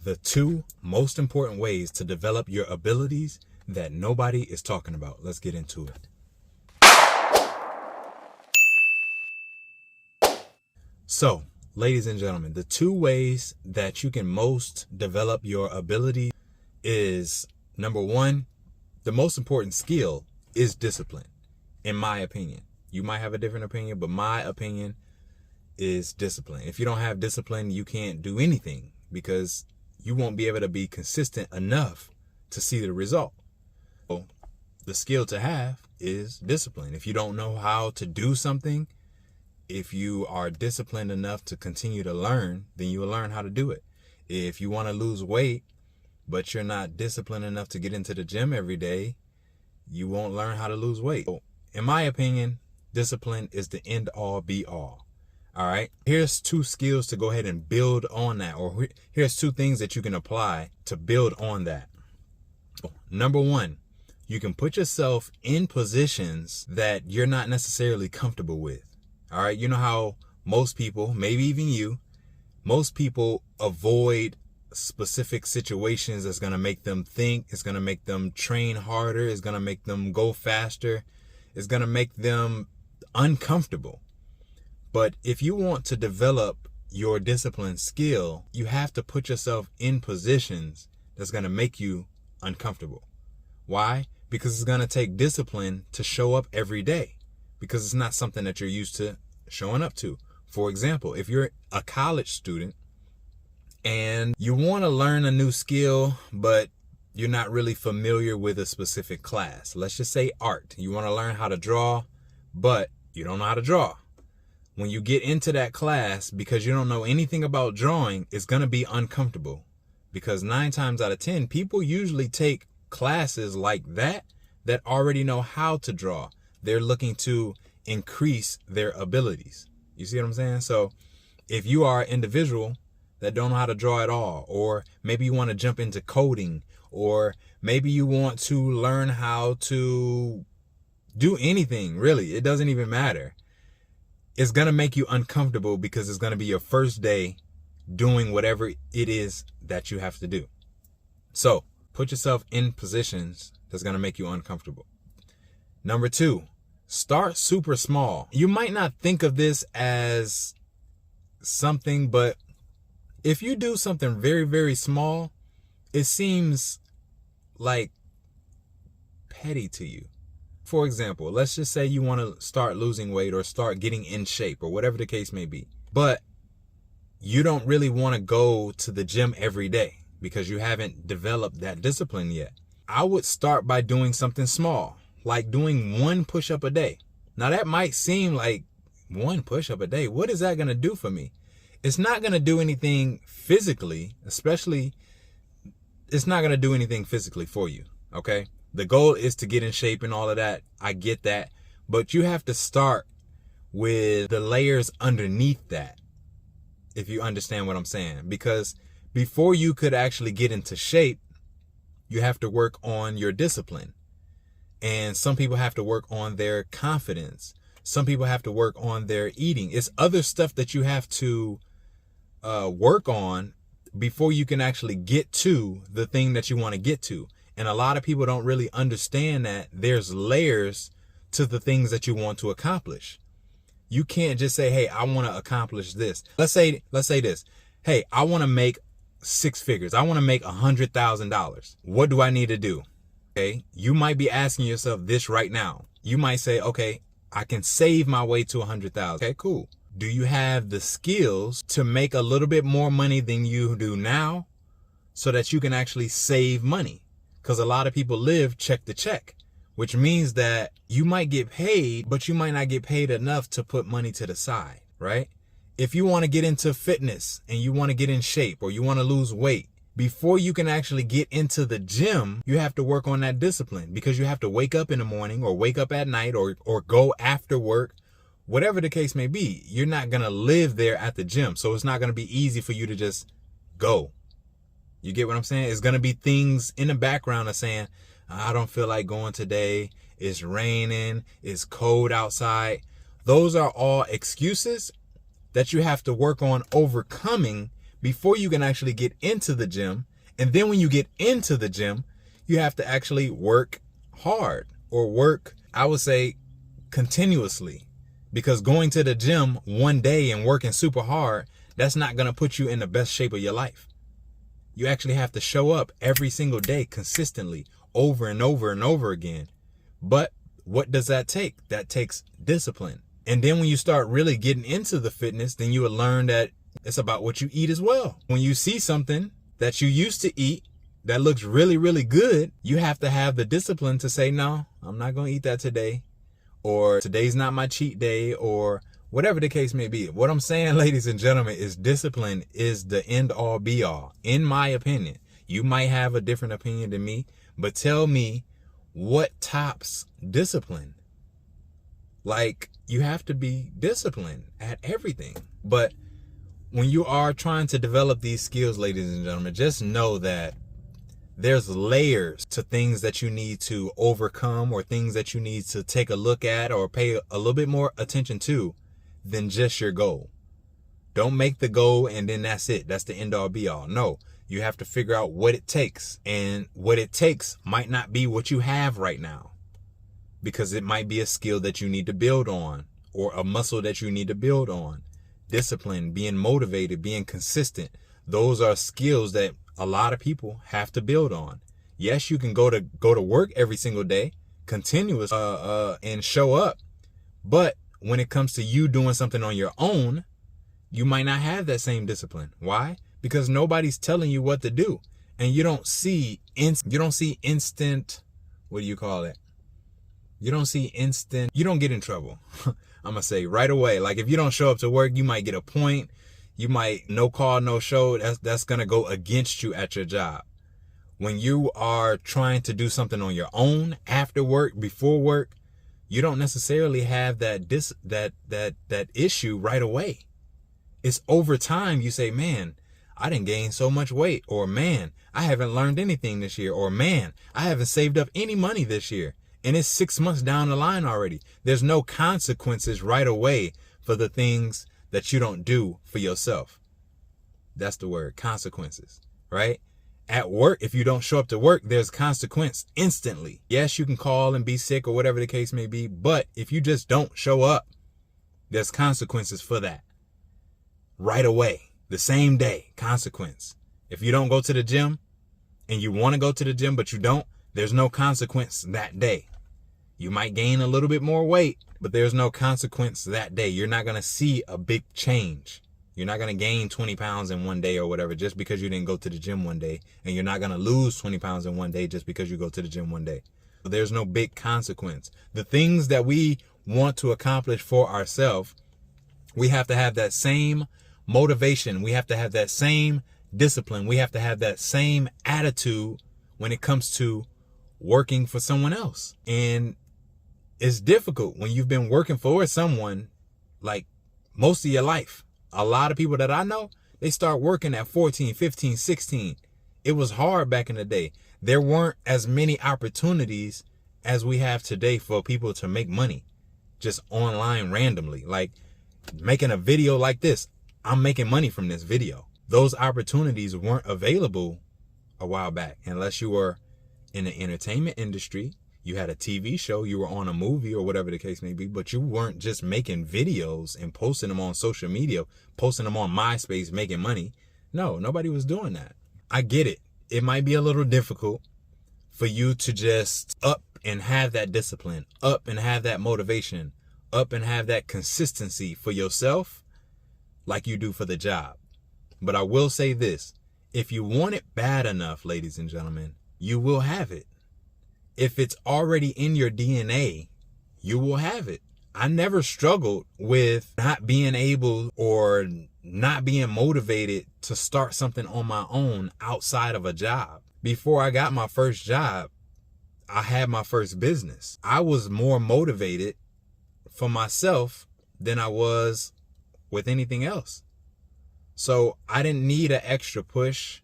the 2 most important ways to develop your abilities that nobody is talking about. Let's get into it. So, ladies and gentlemen, the 2 ways that you can most develop your ability is, number 1, the most important skill is discipline, in my opinion. You might have a different opinion, but my opinion is discipline. If you don't have discipline, you can't do anything because you won't be able to be consistent enough to see the result. So the skill to have is discipline. If you don't know how to do something, if you are disciplined enough to continue to learn, then you will learn how to do it. If you want to lose weight, but you're not disciplined enough to get into the gym every day, you won't learn how to lose weight. So, in my opinion, discipline is the end all be all. All right. Here's 2 skills to go ahead and build on that. Or here's 2 things that you can apply to build on that. Number 1, you can put yourself in positions that you're not necessarily comfortable with. All right. You know how most people, maybe even you, most people avoid specific situations that's going to make them think, it's going to make them train harder, it's going to make them go faster, it's going to make them uncomfortable. But if you want to develop your discipline skill, you have to put yourself in positions that's going to make you uncomfortable. Why? Because it's going to take discipline to show up every day, because it's not something that you're used to showing up to. For example, if you're a college student and you want to learn a new skill, but you're not really familiar with a specific class. Let's just say art. You want to learn how to draw, but you don't know how to draw. When you get into that class, because you don't know anything about drawing, it's going to be uncomfortable. Because 9 times out of 10, people usually take classes like that already know how to draw. They're looking to increase their abilities. You see what I'm saying? So if you are an individual that don't know how to draw at all, or maybe you want to jump into coding, or maybe you want to learn how to do anything, really, it doesn't even matter. It's going to make you uncomfortable because it's going to be your first day doing whatever it is that you have to do. So put yourself in positions that's going to make you uncomfortable. Number 2, start super small. You might not think of this as something, but if you do something very, very small, it seems like petty to you. For example, let's just say you want to start losing weight or start getting in shape or whatever the case may be, but you don't really want to go to the gym every day because you haven't developed that discipline yet. I would start by doing something small, like doing 1 push-up a day. Now that might seem like 1 push-up a day. What is that going to do for me? It's not going to do anything physically, especially it's not going to do anything physically for you. Okay. The goal is to get in shape and all of that. I get that. But you have to start with the layers underneath that, if you understand what I'm saying. Because before you could actually get into shape, you have to work on your discipline. And some people have to work on their confidence. Some people have to work on their eating. It's other stuff that you have to work on before you can actually get to the thing that you want to get to. And a lot of people don't really understand that there's layers to the things that you want to accomplish. You can't just say, hey, I want to accomplish this. Let's say this. Hey, I want to make 6 figures. I want to make $100,000. What do I need to do? Okay. You might be asking yourself this right now. You might say, okay, I can save my way to 100,000. Okay, cool. Do you have the skills to make a little bit more money than you do now so that you can actually save money? Because a lot of people live check to check, which means that you might get paid, but you might not get paid enough to put money to the side, right? If you want to get into fitness and you want to get in shape or you want to lose weight, before you can actually get into the gym, you have to work on that discipline because you have to wake up in the morning or wake up at night or go after work. Whatever the case may be, you're not going to live there at the gym. So it's not going to be easy for you to just go. You get what I'm saying? It's going to be things in the background of saying, I don't feel like going today. It's raining. It's cold outside. Those are all excuses that you have to work on overcoming before you can actually get into the gym. And then when you get into the gym, you have to actually work hard, or work, I would say, continuously. Because going to the gym one day and working super hard, that's not going to put you in the best shape of your life. You actually have to show up every single day consistently, over and over and over again. But what does that take? That takes discipline. And then when you start really getting into the fitness, then you will learn that it's about what you eat as well. When you see something that you used to eat that looks really, really good, you have to have the discipline to say, no, I'm not going to eat that today. Or today's not my cheat day, or whatever the case may be. What I'm saying, ladies and gentlemen, is discipline is the end all be all, in my opinion. You might have a different opinion than me, but tell me what tops discipline. Like, you have to be disciplined at everything. But when you are trying to develop these skills, ladies and gentlemen, just know that there's layers to things that you need to overcome, or things that you need to take a look at or pay a little bit more attention to than just your goal. Don't make the goal and then that's it. That's the end all be all. No, you have to figure out what it takes, and what it takes might not be what you have right now, because it might be a skill that you need to build on, or a muscle that you need to build on. Discipline, being motivated, being consistent. Those are skills that a lot of people have to build on. Yes, you can go to work every single day, continuous, and show up. But when it comes to you doing something on your own, you might not have that same discipline. Why? Because nobody's telling you what to do, and you don't see instant. What do you call it? You don't see instant. You don't get in trouble. I'm gonna say right away. Like, if you don't show up to work, you might get a point. You might no call, no show. That's going to go against you at your job. When you are trying to do something on your own, after work, before work, you don't necessarily have that issue right away. It's over time. You say, man, I didn't gain so much weight, or man, I haven't learned anything this year, or man, I haven't saved up any money this year. And it's 6 months down the line already. There's no consequences right away for the things that you don't do for yourself. That's the word, consequences, right? At work, if you don't show up to work, there's consequence instantly. Yes, you can call and be sick or whatever the case may be, but if you just don't show up, there's consequences for that. Right away, the same day, consequence. If you don't go to the gym and you want to go to the gym, but you don't, there's no consequence that day. You might gain a little bit more weight, but there's no consequence that day. You're not going to see a big change. You're not going to gain 20 pounds in one day or whatever just because you didn't go to the gym one day. And you're not going to lose 20 pounds in one day just because you go to the gym one day. So there's no big consequence. The things that we want to accomplish for ourselves, we have to have that same motivation. We have to have that same discipline. We have to have that same attitude when it comes to working for someone else. And it's difficult when you've been working for someone like most of your life. A lot of people that I know, they start working at 14, 15, 16. It was hard back in the day. There weren't as many opportunities as we have today for people to make money just online randomly. Like making a video like this, I'm making money from this video. Those opportunities weren't available a while back unless you were in the entertainment industry. You had a TV show, you were on a movie or whatever the case may be, but you weren't just making videos and posting them on social media, posting them on MySpace, making money. No, nobody was doing that. I get it. It might be a little difficult for you to just up and have that discipline, up and have that motivation, up and have that consistency for yourself like you do for the job. But I will say this, if you want it bad enough, ladies and gentlemen, you will have it. If it's already in your DNA, you will have it. I never struggled with not being able or not being motivated to start something on my own outside of a job. Before I got my first job, I had my first business. I was more motivated for myself than I was with anything else. So I didn't need an extra push.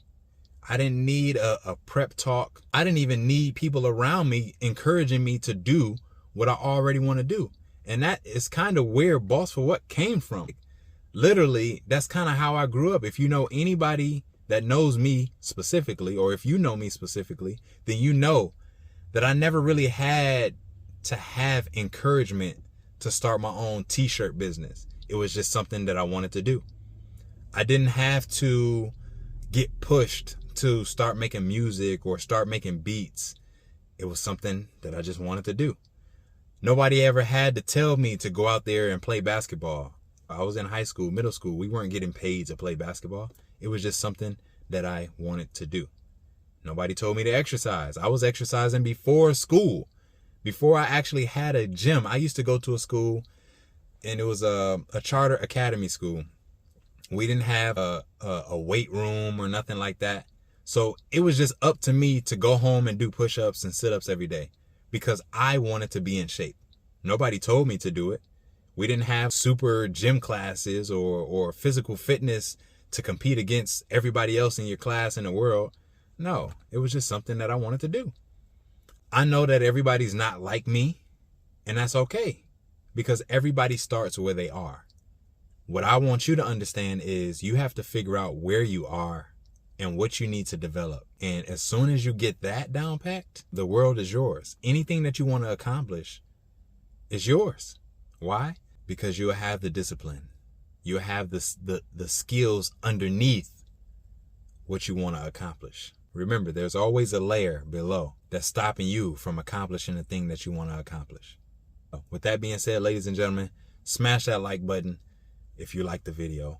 I didn't need a prep talk. I didn't even need people around me encouraging me to do what I already want to do. And that is kind of where Boss for What came from. Literally, that's kind of how I grew up. If you know anybody that knows me specifically, or if you know me specifically, then you know that I never really had to have encouragement to start my own t-shirt business. It was just something that I wanted to do. I didn't have to get pushed to start making music or start making beats. It was something that I just wanted to do. Nobody ever had to tell me to go out there and play basketball. I was in high school, middle school. We weren't getting paid to play basketball. It was just something that I wanted to do. Nobody told me to exercise. I was exercising before school. Before I actually had a gym. I used to go to a school, and it was a charter academy school. We didn't have a weight room or nothing like that. So it was just up to me to go home and do push-ups and sit-ups every day because I wanted to be in shape. Nobody told me to do it. We didn't have super gym classes or physical fitness to compete against everybody else in your class in the world. No, it was just something that I wanted to do. I know that everybody's not like me, and that's okay because everybody starts where they are. What I want you to understand is you have to figure out where you are and what you need to develop. And as soon as you get that down packed, the world is yours. Anything that you want to accomplish is yours. Why? Because you'll have the discipline. You'll have the skills underneath what you want to accomplish. Remember, there's always a layer below that's stopping you from accomplishing the thing that you want to accomplish. With that being said, ladies and gentlemen, smash that like button if you like the video.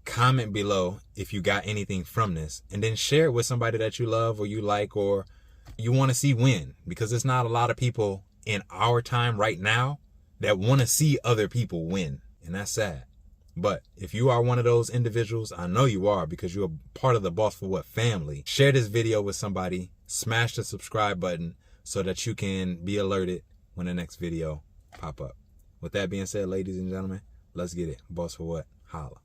Comment below if you got anything from this, and then share it with somebody that you love or you like or you want to see win, because there's not a lot of people in our time right now that want to see other people win, and that's sad. But if you are one of those individuals, I know you are because you're part of the Boss for What family, share this video with somebody, smash the subscribe button so that you can be alerted when the next video pop up. With that being said, ladies and gentlemen, let's get it. Boss for What? Holla.